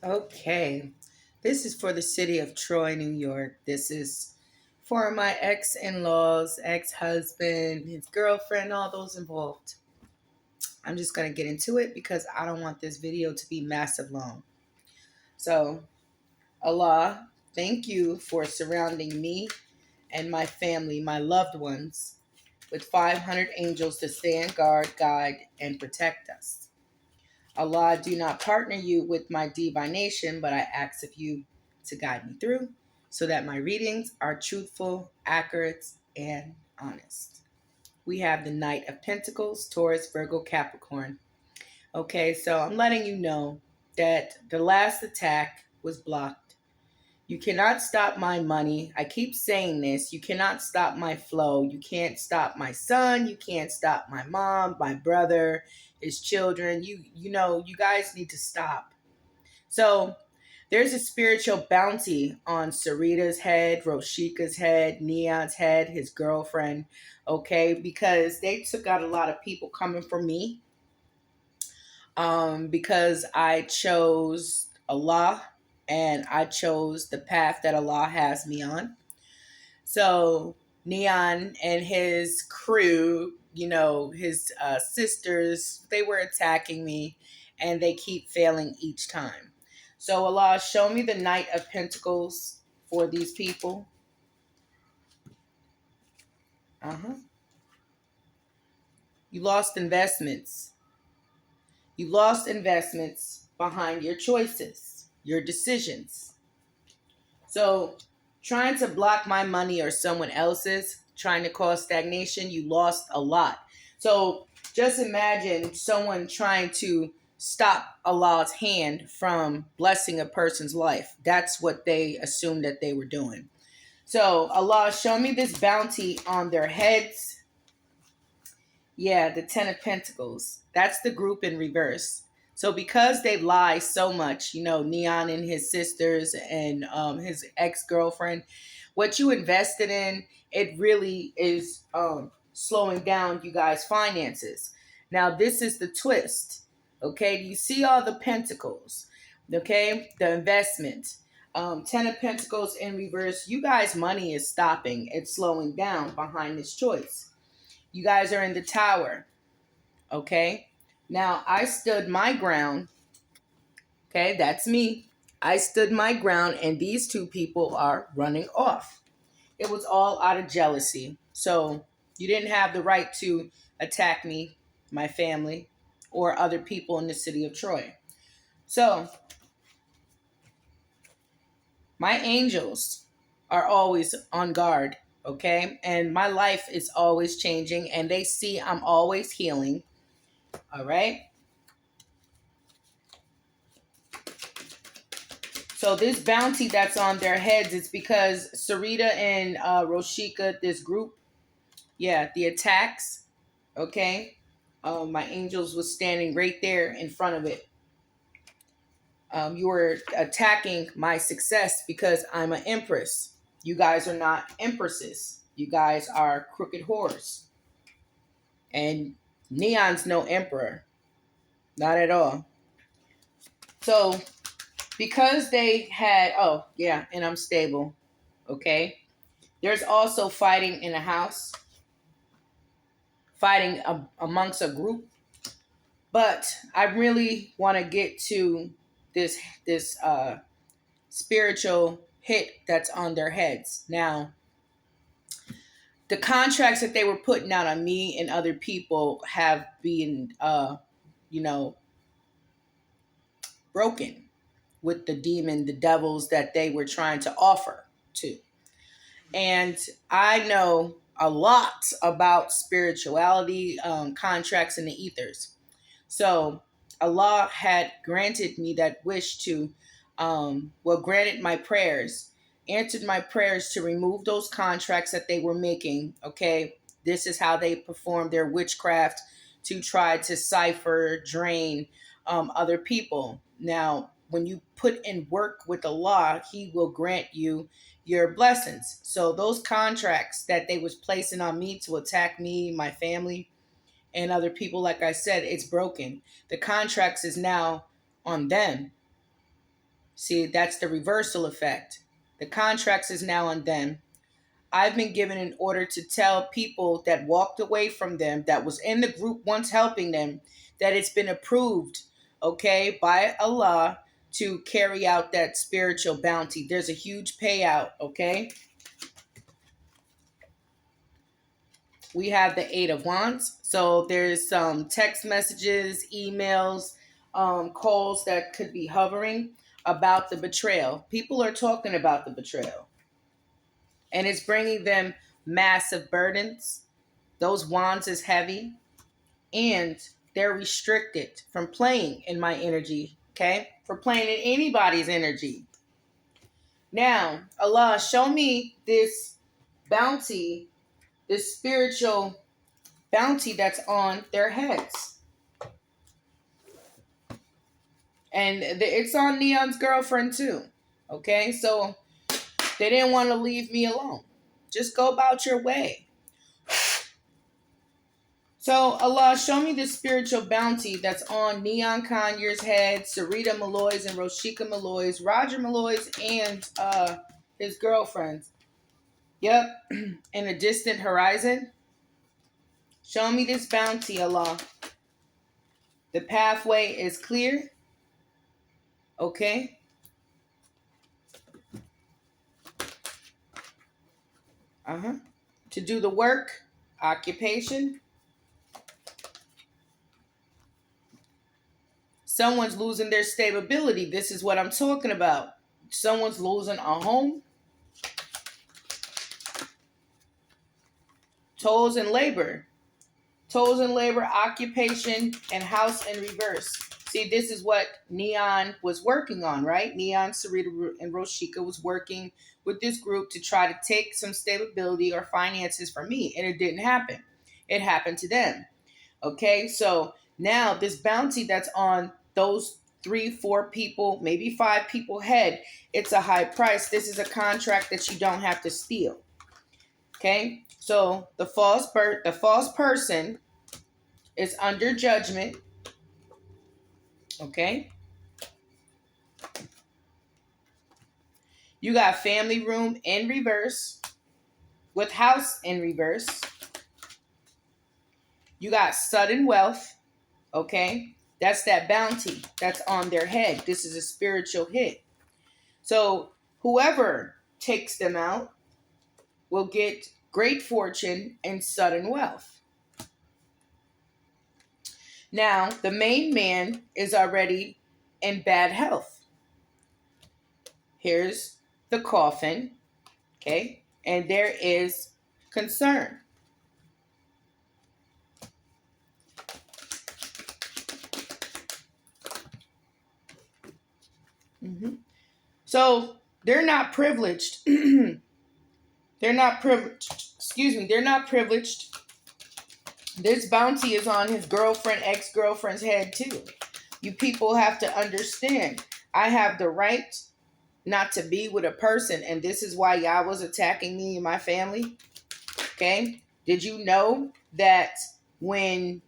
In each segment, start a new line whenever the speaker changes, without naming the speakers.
Okay. This is for the city of Troy, New York. This is for my ex in laws, ex husband, his girlfriend, all those involved. I'm just going to get into it because I don't want this video to be massive long. So, Allah, thank you for surrounding me and my family, my loved ones, with 500 angels to stand guard, guide, and protect us. Allah, do not partner you with my divination, but I ask of you to guide me through so that my readings are truthful, accurate, and honest. We have the Knight of Pentacles, Taurus, Virgo, Capricorn. Okay, so I'm letting you know that the last attack was blocked. You cannot stop my money. I keep saying this. You cannot stop my flow. You can't stop my son. You can't stop my mom, my brother, his children. You guys need to stop. So there's a spiritual bounty on Serita's head, Roshica's head, Neon's head, his girlfriend, okay? Because they took out a lot of people coming for me. Because I chose Allah and I chose the path that Allah has me on. So Neon and his crew, his sisters, they were attacking me and they keep failing each time. So Allah, show me the Knight of Pentacles for these people. Uh-huh. You lost investments. You lost investments behind your choices, your decisions. So, trying to block my money or someone else's, trying to cause stagnation, you lost a lot. So, just imagine someone trying to stop Allah's hand from blessing a person's life. That's what they assumed that they were doing. So, Allah, show me this bounty on their heads. Yeah, the Ten of Pentacles. That's the group in reverse. So because they lie so much, Neon and his sisters and his ex-girlfriend, what you invested in, it really is slowing down you guys' finances. Now, this is the twist. Okay, do you see all the pentacles? Okay, the investment. Ten of Pentacles in reverse. You guys' money is stopping. It's slowing down behind this choice. You guys are in the tower. Okay. Now I stood my ground. Okay. That's me. I stood my ground, and these two people are running off. It was all out of jealousy. So you didn't have the right to attack me, my family, or other people in the city of Troy. So my angels are always on guard. Okay. And my life is always changing, and they see I'm always healing. All right. So this bounty that's on their heads, it's because Serita and Roshica, this group, yeah, the attacks, okay? My angels was standing right there in front of it. You were attacking my success because I'm an empress. You guys are not empresses. You guys are crooked whores. And Neon's no emperor. Not at all. So because they had, oh, yeah, and I'm stable, okay? There's also fighting in a house, fighting amongst a group. But I really want to get to this spiritual hit that's on their heads. Now, the contracts that they were putting out on me and other people have been, you know, broken with the demon, the devils that they were trying to offer to. And I know a lot about spirituality, contracts, and the ethers. So Allah had granted me that wish to, granted my prayers, answered my prayers to remove those contracts that they were making. Okay, this is how they perform their witchcraft to try to cipher, drain other people. Now, when you put in work with Allah, He will grant you your blessings. So those contracts that they was placing on me to attack me, my family, and other people, like I said, it's broken. The contracts is now on them. See, that's the reversal effect. The contracts is now on them. I've been given an order to tell people that walked away from them, that was in the group once helping them, that it's been approved, okay, by Allah to carry out that spiritual bounty. There's a huge payout, okay? We have the Eight of Wands. So there's some text messages, emails, calls that could be hovering about the betrayal. People are talking about the betrayal. And it's bringing them massive burdens. Those wands is heavy. And they're restricted from playing in my energy, okay? For playing in anybody's energy. Now, Allah, show me this bounty, this spiritual bounty that's on their heads. And it's on Neon's girlfriend too. Okay, so they didn't want to leave me alone. Just go about your way. So Allah, show me the spiritual bounty that's on Neon Conyers' head, Serita Malloy's and Roshica Malloy's, Roger Malloy's, and his girlfriends. Yep, in a distant horizon. Show me this bounty, Allah. The pathway is clear. Okay. To do the work, occupation. Someone's losing their stability. This is what I'm talking about. Someone's losing a home. Tolls and labor. Tolls and labor, occupation, and house in reverse. See, this is what Neon was working on, right? Neon, Serita, and Roshica was working with this group to try to take some stability or finances from me, and it didn't happen. It happened to them. Okay, so now this bounty that's on those 3, 4 people, maybe 5 people head, it's a high price. This is a contract that you don't have to steal. Okay, so the false person is under judgment. Okay. You got family room in reverse with house in reverse. You got sudden wealth. Okay. That's that bounty that's on their head. This is a spiritual hit. So whoever takes them out will get great fortune and sudden wealth. Now, the main man is already in bad health. Here's the coffin, okay? And there is concern. So they're not privileged. They're not privileged. Excuse me. They're not privileged. This bounty is on his girlfriend, ex-girlfriend's head too. You people have to understand. I have the right not to be with a person, and this is why y'all was attacking me and my family. Okay? Did you know that when,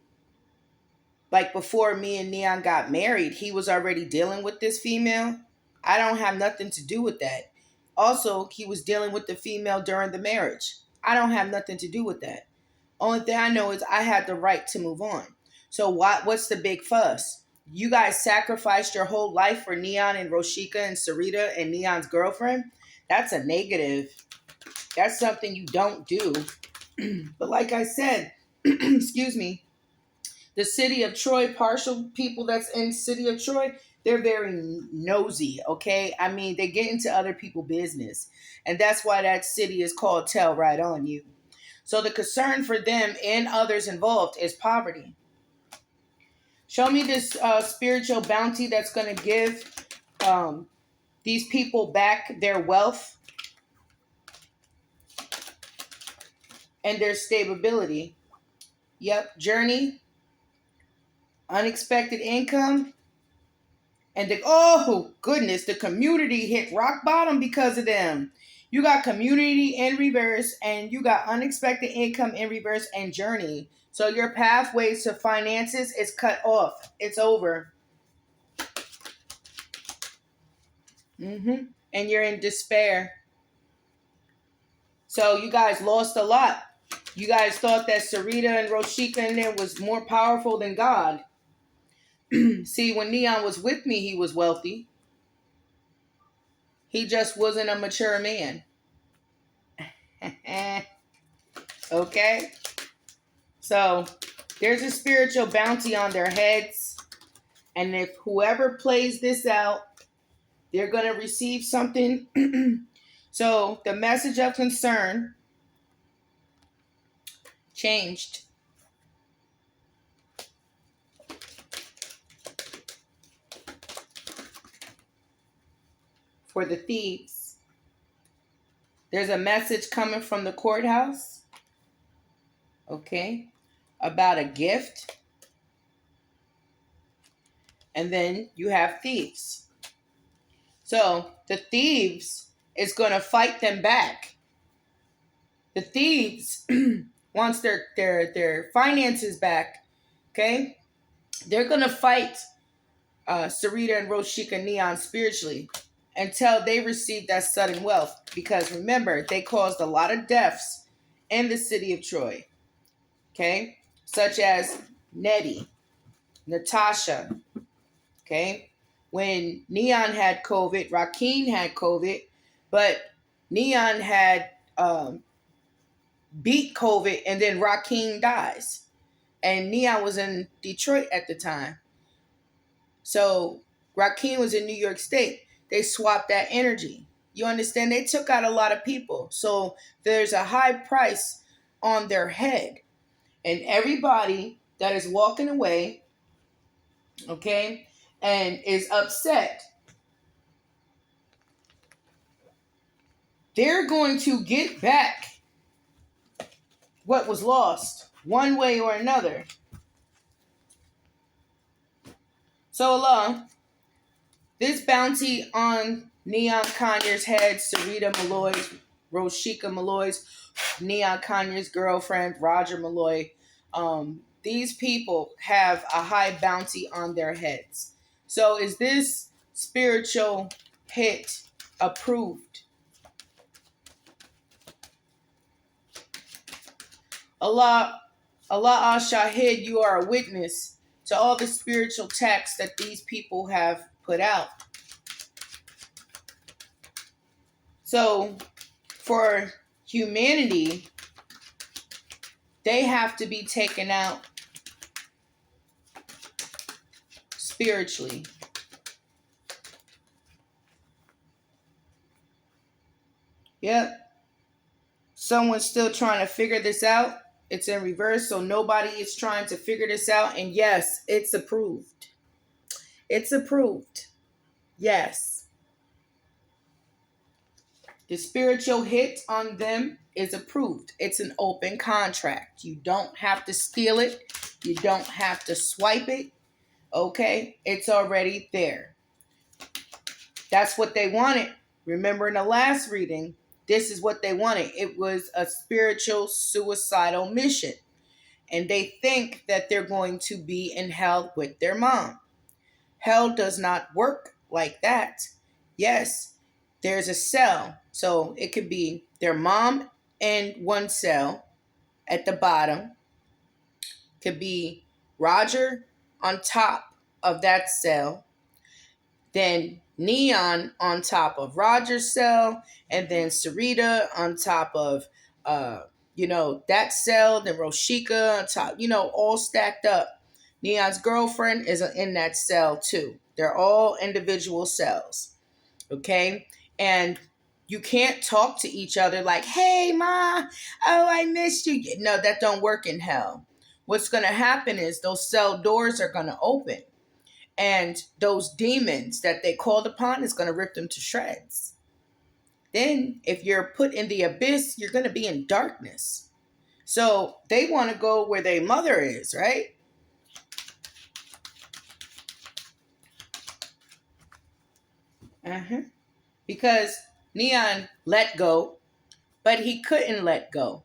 like before me and Neon got married, he was already dealing with this female? I don't have nothing to do with that. Also, he was dealing with the female during the marriage. I don't have nothing to do with that. Only thing I know is I had the right to move on. So what's the big fuss? You guys sacrificed your whole life for Neon and Roshica and Serita and Neon's girlfriend? That's a negative. That's something you don't do. But like I said, excuse me, the city of Troy, partial people that's in city of Troy, they're very nosy, okay? I mean, they get into other people's business. And that's why that city is called Tell Right On You. So the concern for them and others involved is poverty. Show me this spiritual bounty that's going to give these people back their wealth and their stability. Yep, journey, unexpected income, and oh goodness, the community hit rock bottom because of them. You got community in reverse, and you got unexpected income in reverse and journey. So your pathways to finances is cut off. It's over. And you're in despair. So you guys lost a lot. You guys thought that Serita and Roshica in there was more powerful than God. See, when Neon was with me, he was wealthy. He just wasn't a mature man. Okay? So there's a spiritual bounty on their heads. And if whoever plays this out, they're going to receive something. So the message of concern changed. For the thieves. There's a message coming from the courthouse, okay, about a gift. And then you have thieves. So the thieves is going to fight them back. The thieves wants their finances back, okay? They're going to fight Serita and Roshica Neon spiritually until they receive that sudden wealth. Because remember, they caused a lot of deaths in the city of Troy. Okay? Such as Nettie, Natasha. Okay? When Neon had COVID, Rakeem had COVID, but Neon had beat COVID and then Rakeem dies. And Neon was in Detroit at the time. So Rakeem was in New York State. They swapped that energy. You understand? They took out a lot of people. So there's a high price on their head. And everybody that is walking away, okay, and is upset, they're going to get back what was lost one way or another. So Allah, this bounty on Neon Conyers' head, Serita Malloy's, Roshica Malloy's, Neon Conyers' girlfriend, Roger Malloy, these people have a high bounty on their heads. So is this spiritual hit approved? Allah Al-Shahid, you are a witness to all the spiritual texts that these people have put out. So for humanity, they have to be taken out spiritually. Yep. Someone's still trying to figure this out. It's in reverse, so nobody is trying to figure this out. And yes, it's approved. It's approved. Yes. The spiritual hit on them is approved. It's an open contract. You don't have to steal it. You don't have to swipe it. Okay? It's already there. That's what they wanted. Remember in the last reading, this is what they wanted. It was a spiritual suicidal mission. And they think that they're going to be in hell with their mom. Hell does not work like that. Yes, there's a cell. So it could be their mom in one cell at the bottom. Could be Roger on top of that cell. Then Neon on top of Roger's cell. And then Serita on top of, that cell. Then Roshica on top, all stacked up. Neon's girlfriend is in that cell too. They're all individual cells. Okay? And you can't talk to each other like, hey, Ma, oh, I missed you. No, that don't work in hell. What's going to happen is those cell doors are going to open. And those demons that they called upon is going to rip them to shreds. Then if you're put in the abyss, you're going to be in darkness. So they want to go where their mother is, right? Because Neon let go, but he couldn't let go.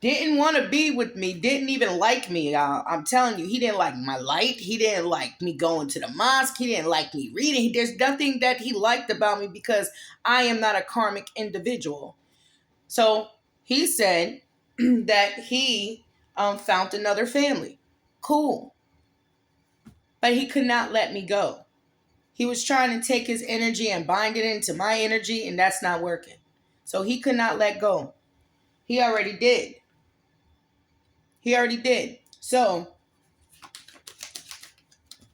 Didn't want to be with me, didn't even like me. I'm telling you, he didn't like my light. He didn't like me going to the mosque. He didn't like me reading. There's nothing that he liked about me because I am not a karmic individual. So he said that he found another family. Cool. But he could not let me go. He was trying to take his energy and bind it into my energy, and that's not working. So he could not let go. He already did. He already did. So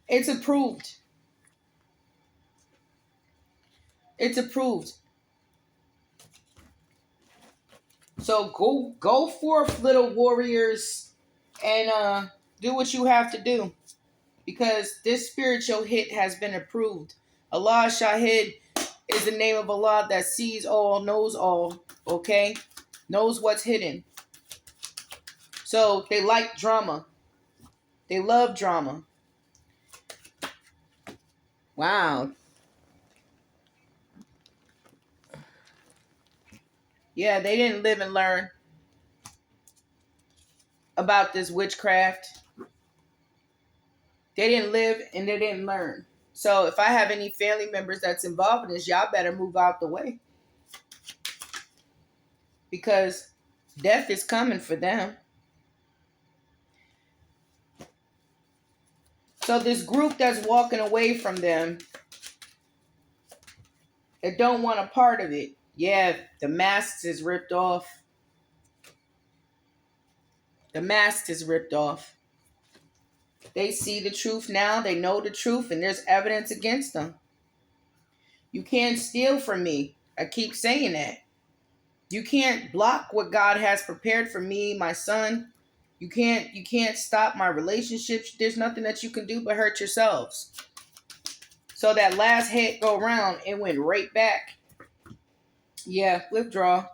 it's approved. It's approved. So go forth, little warriors, and do what you have to do. Because this spiritual hit has been approved. Allah Shahid is the name of Allah that sees all, knows all, okay? Knows what's hidden. So they like drama. They love drama. Wow. Yeah, they didn't live and learn about this witchcraft. They didn't live and they didn't learn. So if I have any family members that's involved in this, y'all better move out the way. Because death is coming for them. So this group that's walking away from them, they don't want a part of it. Yeah, the mask is ripped off. The mask is ripped off. They see the truth now. They know the truth, and there's evidence against them. You can't steal from me. I keep saying that. You can't block what God has prepared for me, my son. You can't stop my relationships. There's nothing that you can do but hurt yourselves. So that last hit go around, it went right back. Yeah, withdraw.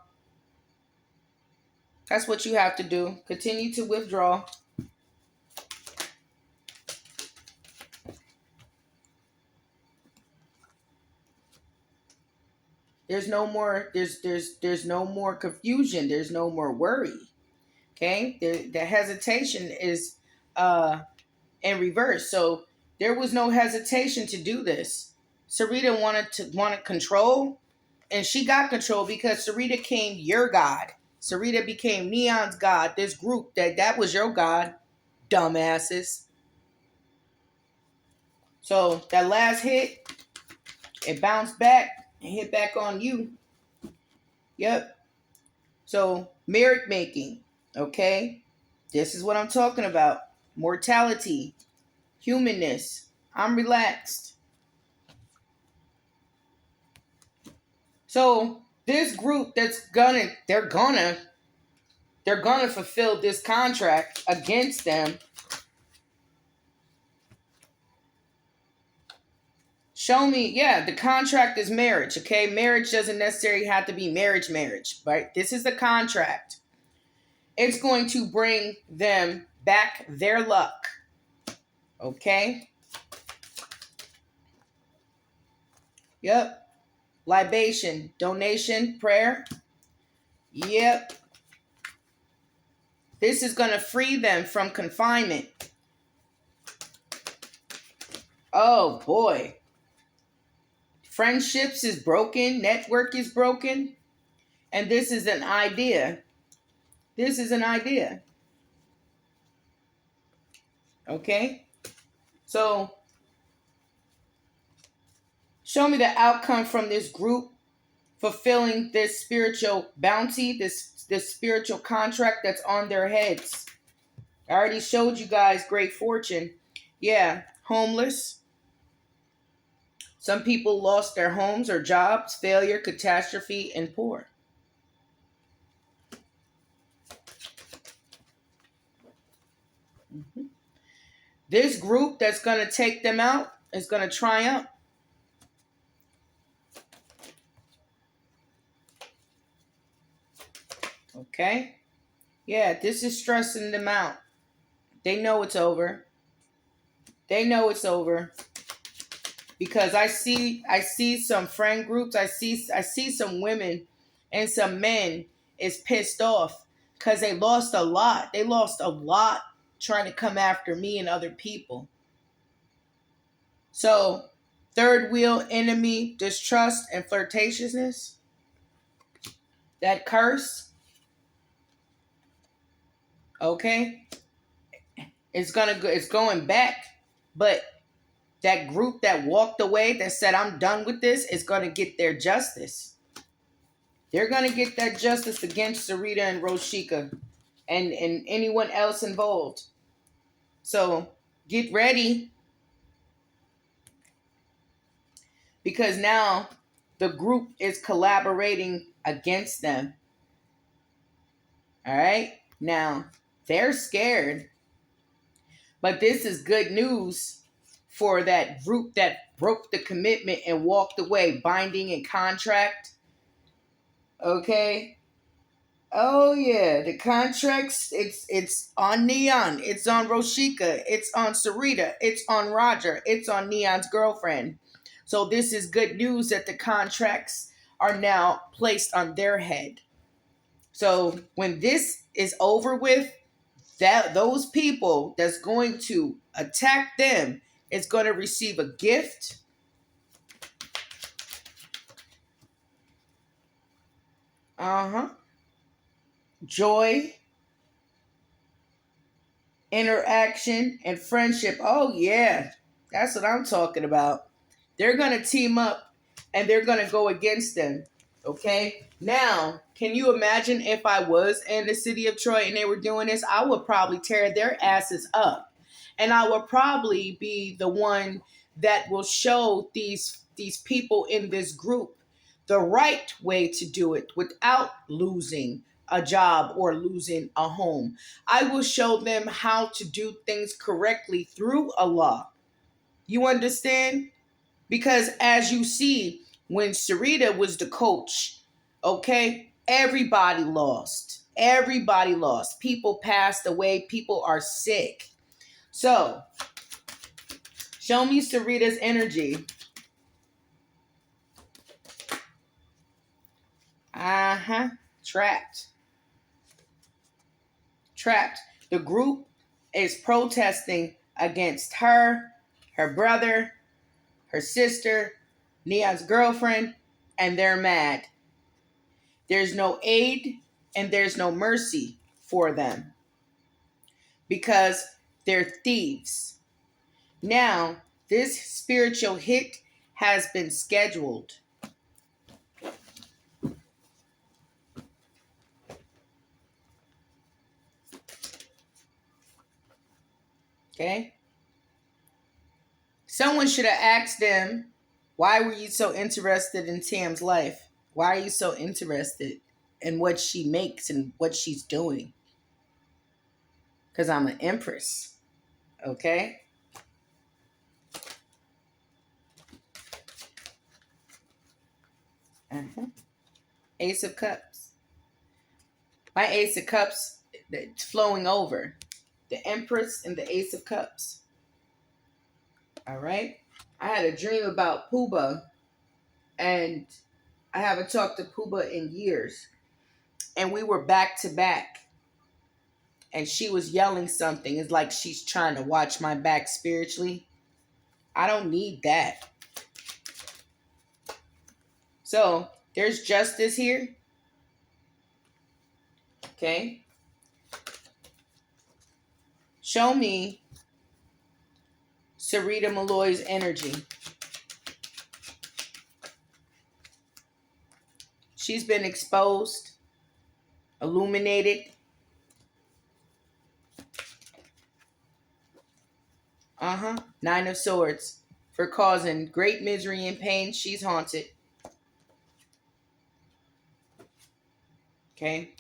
That's what you have to do. Continue to withdraw. There's no more there's no more confusion. There's no more worry. Okay? The hesitation is in reverse. So there was no hesitation to do this. Serita wanted control, and she got control because Serita became your God. Serita became Neon's God. This group that was your God, dumbasses. So that last hit, it bounced back and hit back on you. Yep. So merit making, okay? This is what I'm talking about. Mortality, humanness. I'm relaxed. So this group they're gonna fulfill this contract against them. Show me, yeah, the contract is marriage, okay? Marriage doesn't necessarily have to be marriage, right? This is the contract. It's going to bring them back their luck, okay? Yep. Libation, donation, prayer. Yep. This is going to free them from confinement. Oh, boy. Friendships is broken. Network is broken. And this is an idea. This is an idea. Okay? So, show me the outcome from this group fulfilling this spiritual bounty, this spiritual contract that's on their heads. I already showed you guys great fortune. Yeah, homeless. Some people lost their homes or jobs, failure, catastrophe, and poor. Mm-hmm. This group that's going to take them out is going to triumph. Okay? Yeah, this is stressing them out. They know it's over. They know it's over. Because I see some friend groups, I see some women and some men is pissed off because they lost a lot. They lost a lot trying to come after me and other people. So, third wheel, enemy, distrust, and flirtatiousness. That curse, okay, it's going back. But that group that walked away, that said, I'm done with this, is gonna get their justice. They're gonna get that justice against Serita and Roshica and anyone else involved. So get ready, because now the group is collaborating against them. All right? Now, they're scared, but this is good news for that group that broke the commitment and walked away, binding and contract. Okay? Oh yeah, the contracts, it's on Neon, it's on Roshica, it's on Serita, it's on Roger, it's on Neon's girlfriend. So this is good news that the contracts are now placed on their head. So when this is over with, that those people that's going to attack them is going to receive a gift. Uh-huh. Joy, interaction, and friendship. Oh yeah. That's what I'm talking about. They're going to team up and they're going to go against them. Okay? Now, can you imagine if I was in the city of Troy and they were doing this? I would probably tear their asses up. And I would probably be the one that will show these people in this group the right way to do it without losing a job or losing a home. I will show them how to do things correctly through Allah. You understand? Because as you see, when Serita was the coach, okay, everybody lost. Everybody lost. People passed away. People are sick. So, show me Serita's energy. Uh-huh. Trapped. Trapped. The group is protesting against her, her brother, her sister, Nia's girlfriend, and they're mad. There's no aid and there's no mercy for them because they're thieves. Now, this spiritual hit has been scheduled. Okay? Someone should have asked them, why were you so interested in Tam's life? Why are you so interested in what she makes and what she's doing? Because I'm an empress. Okay? Uh-huh. Ace of Cups. My Ace of Cups, it's flowing over. The Empress and the Ace of Cups. All right? I had a dream about Puba, and I haven't talked to Puba in years. And we were back to back. And she was yelling something. It's like she's trying to watch my back spiritually. I don't need that. So, there's justice here. Okay? Show me Serita Malloy's energy. She's been exposed, illuminated. Uh-huh. 9 of Swords. For causing great misery and pain, she's haunted. Okay.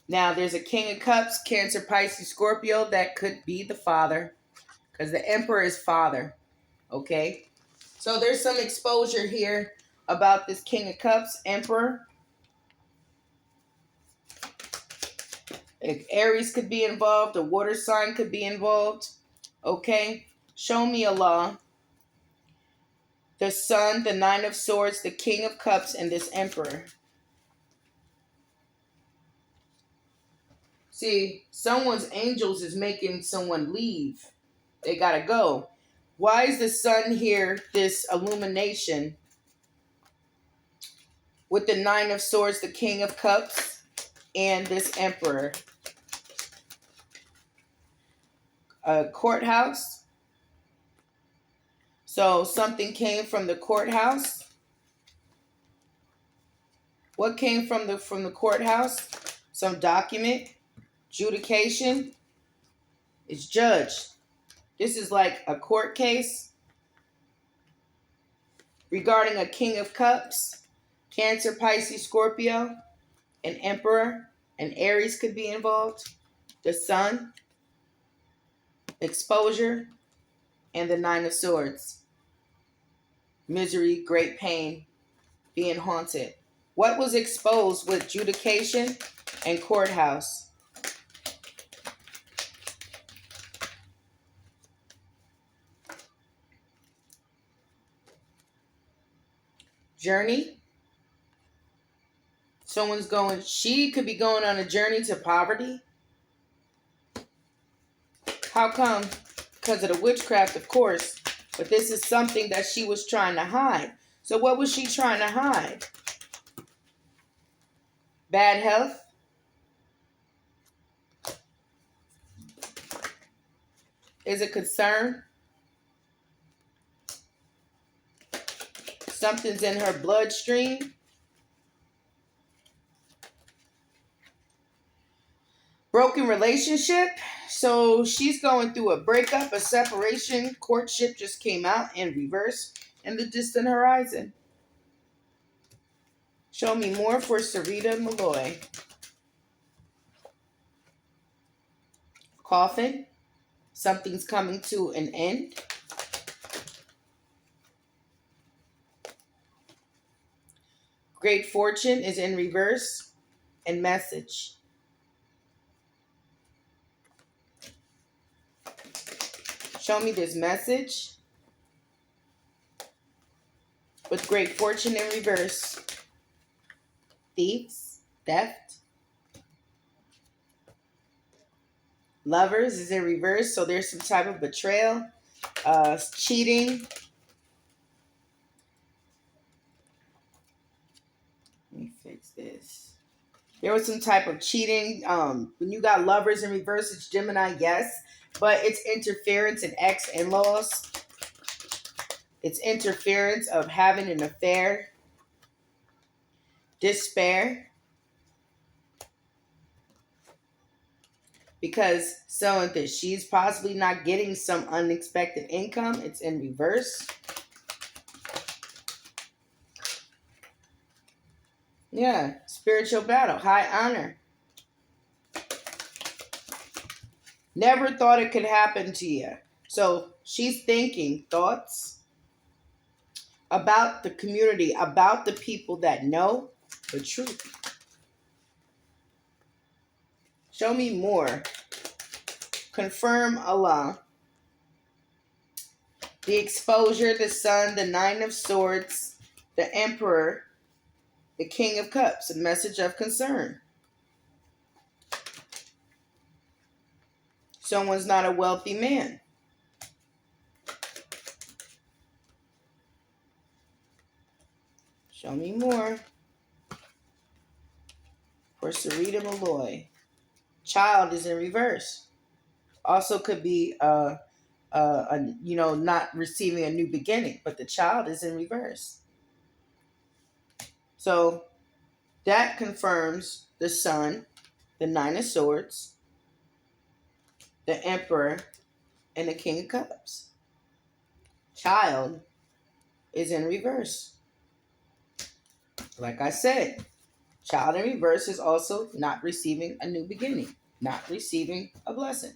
Now, there's a King of Cups, Cancer, Pisces, Scorpio. That could be the father. Because the Emperor is father. Okay. So, there's some exposure here about this King of Cups, Emperor. Aries could be involved. A water sign could be involved. Okay. Show me Allah. The Sun, the 9 of Swords, the King of Cups, and this Emperor. See, someone's angels is making someone leave. They gotta go. Why is the sun here, this illumination, with the Nine of Swords, the King of Cups, and this Emperor? A courthouse. So something came from the courthouse. What came from the courthouse? Some document, adjudication. It's judged. This is like a court case regarding a King of Cups, Cancer, Pisces, Scorpio, an Emperor, and Aries could be involved. The Sun, exposure, and the Nine of Swords. Misery, great pain, being haunted. What was exposed with adjudication and courthouse? Journey. She could be going on a journey to poverty. How come? Because of the witchcraft, of course. But this is something that she was trying to hide. So what was she trying to hide? Bad health. Is a concern. Something's in her bloodstream. Broken relationship. So she's going through a breakup, a separation. Courtship just came out in reverse in the distant horizon. Show me more for Serita Malloy. Coffin. Something's coming to an end. Great fortune is in reverse. And message. Show me this message. With great fortune in reverse. Thieves. Theft. Lovers is in reverse. So there's some type of betrayal. Cheating. Let me fix this. There was some type of cheating. When you got lovers in reverse, it's Gemini, yes. But it's interference and ex-in-laws. It's interference of having an affair. Despair. Because showing that she's possibly not getting some unexpected income. It's in reverse. Yeah, spiritual battle, high honor. Never thought it could happen to you. So she's thinking thoughts about the community, about the people that know the truth. Show me more. Confirm Allah. The exposure, the Sun, the Nine of Swords, the Emperor, the King of Cups, a message of concern. Someone's not a wealthy man. Show me more. For Serita Malloy. Child is in reverse. Also could be not receiving a new beginning, but the child is in reverse. So that confirms the Sun, the Nine of Swords, the Emperor, and the King of Cups. Child is in reverse. Like I said, child in reverse is also not receiving a new beginning, not receiving a blessing.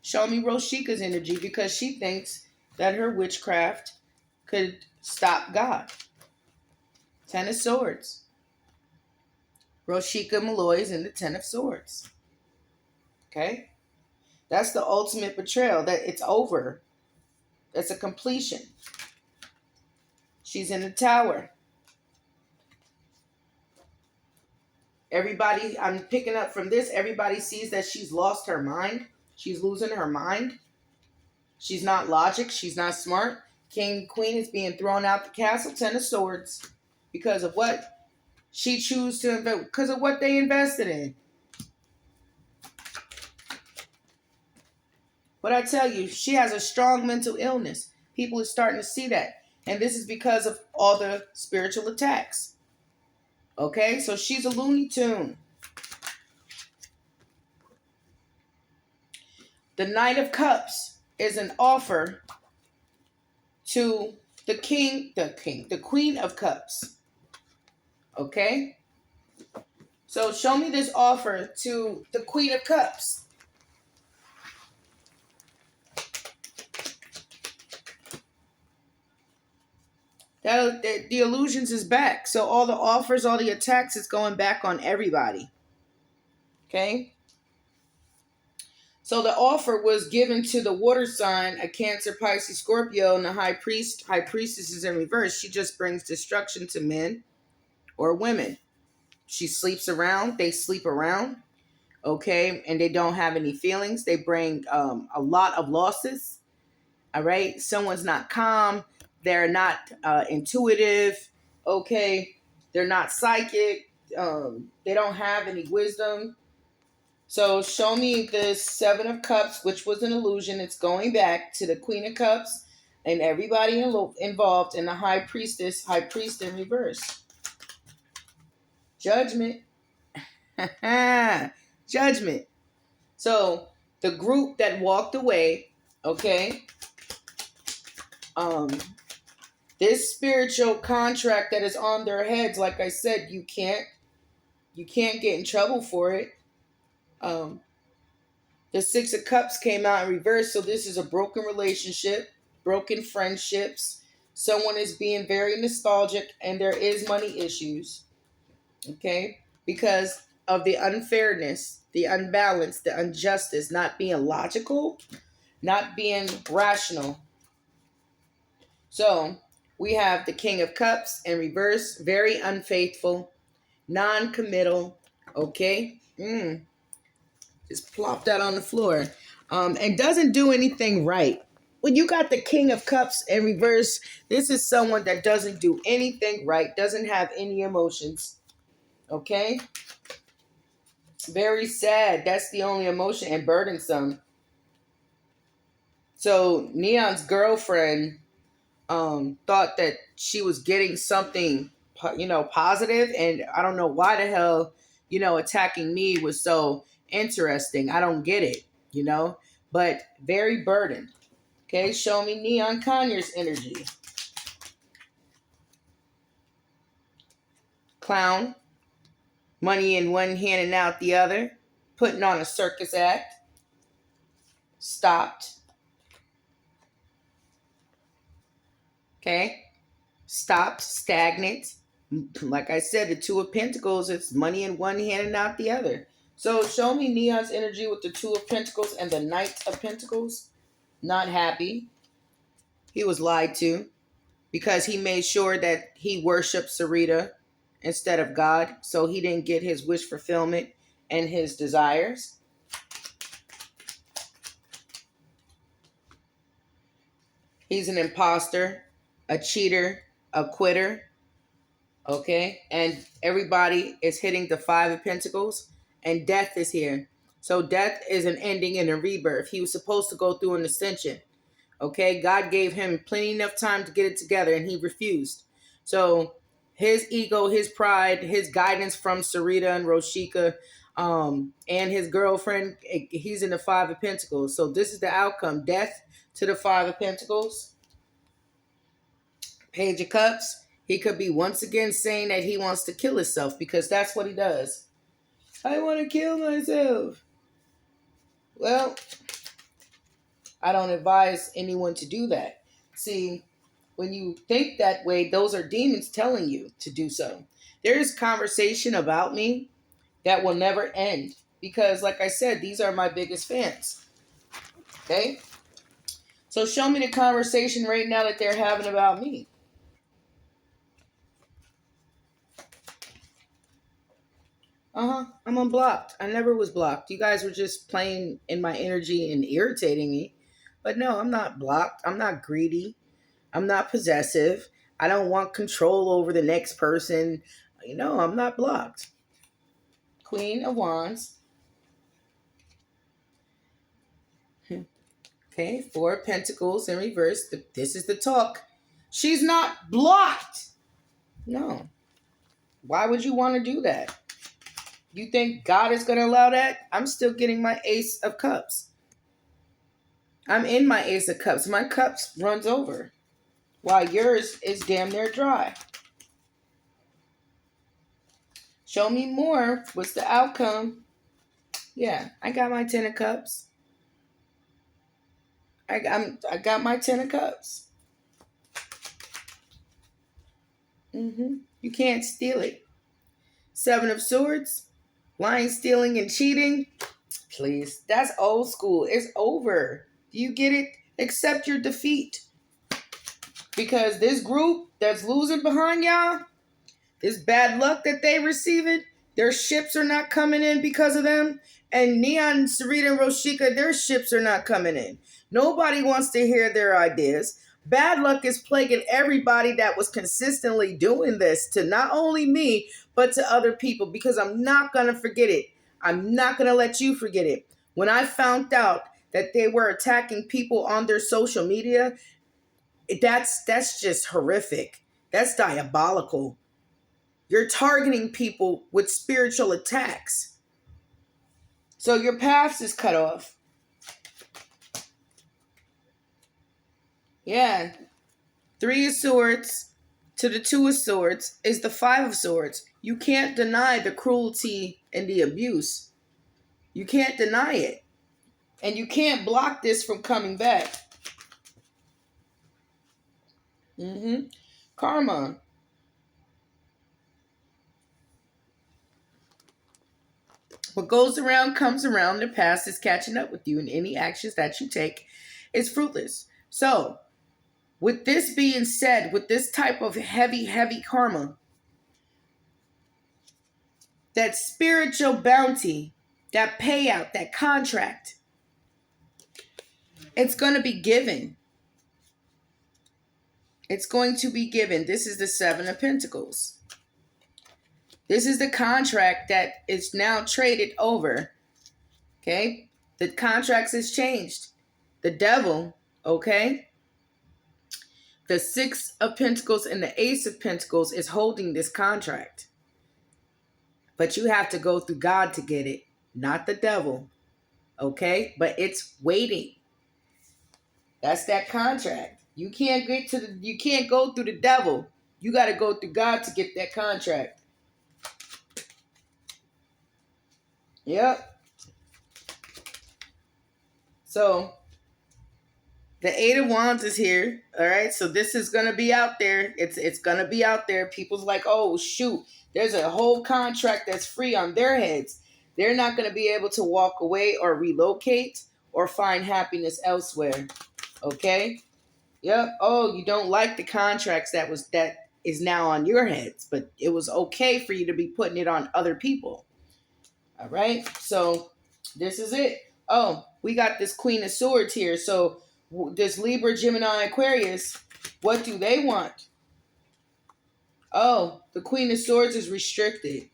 Show me Roshica's energy because she thinks that her witchcraft could stop God. Ten of Swords. Roshica Malloy is in the Ten of Swords. Okay? That's the ultimate betrayal. That it's over. That's a completion. She's in the Tower. Everybody, I'm picking up from this, everybody sees that she's lost her mind. She's losing her mind. She's not logic. She's not smart. King, queen is being thrown out the castle. 10 of swords. Because of what she chose to invest. Because of what they invested in. But I tell you, she has a strong mental illness. People are starting to see that. And this is because of all the spiritual attacks. Okay? So she's a Looney Tune. The Knight of Cups is an offer to the Queen of Cups. Okay? So show me this offer to the Queen of Cups. The illusions is back. So all the offers, all the attacks is going back on everybody. Okay? So the offer was given to the water sign, a Cancer, Pisces, Scorpio, and the high priestess is in reverse. She just brings destruction to men or women. She sleeps around. They sleep around. Okay? And they don't have any feelings. They bring a lot of losses. All right? Someone's not calm. They're not intuitive. Okay? They're not psychic. They don't have any wisdom. So show me the Seven of Cups, which was an illusion. It's going back to the Queen of Cups and everybody involved in the High Priest in reverse. Judgment. Judgment. So the group that walked away, okay, this spiritual contract that is on their heads, like I said, you can't get in trouble for it. The Six of Cups came out in reverse, so this is a broken relationship, broken friendships. Someone is being very nostalgic, and there is money issues, okay? Because of the unfairness, the unbalance, the injustice, not being logical, not being rational. So we have the King of Cups in reverse, very unfaithful, non-committal, okay? Just plop that on the floor. And doesn't do anything right. When you got the King of Cups in reverse, this is someone that doesn't do anything right, doesn't have any emotions. Okay? Very sad. That's the only emotion, and burdensome. So Neon's girlfriend thought that she was getting something, positive, and I don't know why the hell, attacking me was so interesting. I don't get it, but very burdened. Okay, show me Neon Conyers energy. Clown, money in one hand and out the other, putting on a circus act. Stopped. Okay, stopped, stagnant. Like I said, the Two of Pentacles, it's money in one hand and out the other. So show me Neon's energy with the Two of Pentacles and the Knight of Pentacles. Not happy. He was lied to because he made sure that he worshiped Serita instead of God. So he didn't get his wish fulfillment and his desires. He's an imposter, a cheater, a quitter. Okay, and everybody is hitting the Five of Pentacles, and death is here. So death is an ending and a rebirth. He was supposed to go through an ascension. Okay, God gave him plenty enough time to get it together, and he refused. So his ego, his pride, his guidance from Serita and Roshica, and his girlfriend, he's in the Five of Pentacles. So this is the outcome: death to the Five of Pentacles. Page of Cups. He could be once again saying that he wants to kill himself because that's what he does. I want to kill myself. Well, I don't advise anyone to do that. See, when you think that way, those are demons telling you to do so. There is conversation about me that will never end because, like I said, these are my biggest fans. Okay? So show me the conversation right now that they're having about me. I'm unblocked. I never was blocked. You guys were just playing in my energy and irritating me. But no, I'm not blocked. I'm not greedy. I'm not possessive. I don't want control over the next person. You know, I'm not blocked. Queen of Wands. Okay, Four of Pentacles in reverse. This is the talk. She's not blocked. No. Why would you want to do that? You think God is going to allow that? I'm still getting my Ace of Cups. I'm in my Ace of Cups. My cups runs over while yours is damn near dry. Show me more. What's the outcome? Yeah, I got my 10 of Cups. I got my 10 of Cups. You can't steal it. Seven of Swords. Lying, stealing, and cheating. Please. That's old school. It's over. Do you get it? Accept your defeat. Because this group that's losing behind y'all, this bad luck that they receiving, their ships are not coming in because of them. And Neon, Serita, and Roshica, their ships are not coming in. Nobody wants to hear their ideas. Bad luck is plaguing everybody that was consistently doing this to not only me, but to other people, because I'm not going to forget it. I'm not going to let you forget it. When I found out that they were attacking people on their social media, that's just horrific. That's diabolical. You're targeting people with spiritual attacks. So your paths is cut off. Yeah. Three of Swords to the Two of Swords is the Five of Swords. You can't deny the cruelty and the abuse. You can't deny it. And you can't block this from coming back. Karma. What goes around comes around. The past is catching up with you, and any actions that you take is fruitless. So, with this being said, with this type of heavy, heavy karma, that spiritual bounty, that payout, that contract, it's going to be given. It's going to be given. This is the Seven of Pentacles. This is the contract that is now traded over. Okay? The contracts has changed. The devil, okay? The Six of Pentacles and the Ace of Pentacles is holding this contract. But you have to go through God to get it, not the devil. Okay? But it's waiting. That's that contract. You can't go through the devil. You got to go through God to get that contract. Yep. So the Eight of Wands is here. All right. So this is going to be out there. It's going to be out there. People's like, oh, shoot. There's a whole contract that's free on their heads. They're not going to be able to walk away or relocate or find happiness elsewhere. Okay. Yep. Oh, you don't like the contracts that is now on your heads, but it was okay for you to be putting it on other people. All right. So this is it. Oh, we got this Queen of Swords here. So this Libra, Gemini, Aquarius, what do they want? Oh, the Queen of Swords is restricted.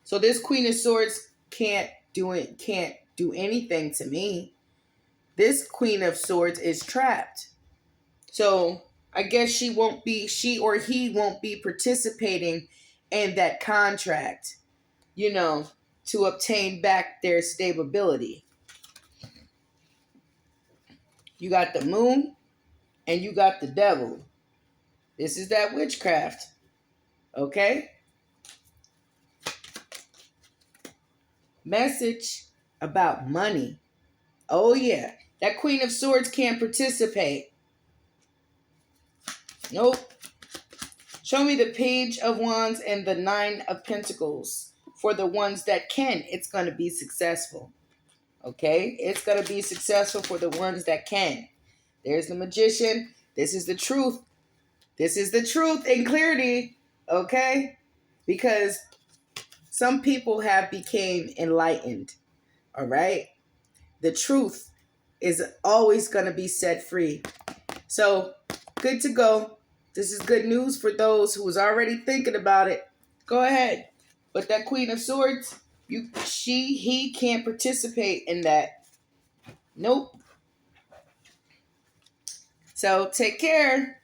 So this Queen of Swords can't do anything to me. This Queen of Swords is trapped. So I guess she or he won't be participating in that contract, to obtain back their stability. You got the Moon and you got the Devil. This is that witchcraft. Okay? Message about money. Oh yeah. That Queen of Swords can't participate. Nope. Show me the Page of Wands and the Nine of Pentacles. For the ones that can, it's going to be successful. Okay? It's going to be successful for the ones that can. There's the Magician. This is the truth. This is the truth in clarity. Okay? Because Some people have became enlightened. All right. The truth is always going to be set free. So good to go. This is good news for those who was already thinking about it. Go ahead. But that Queen of Swords, he can't participate in that. Nope. So take care.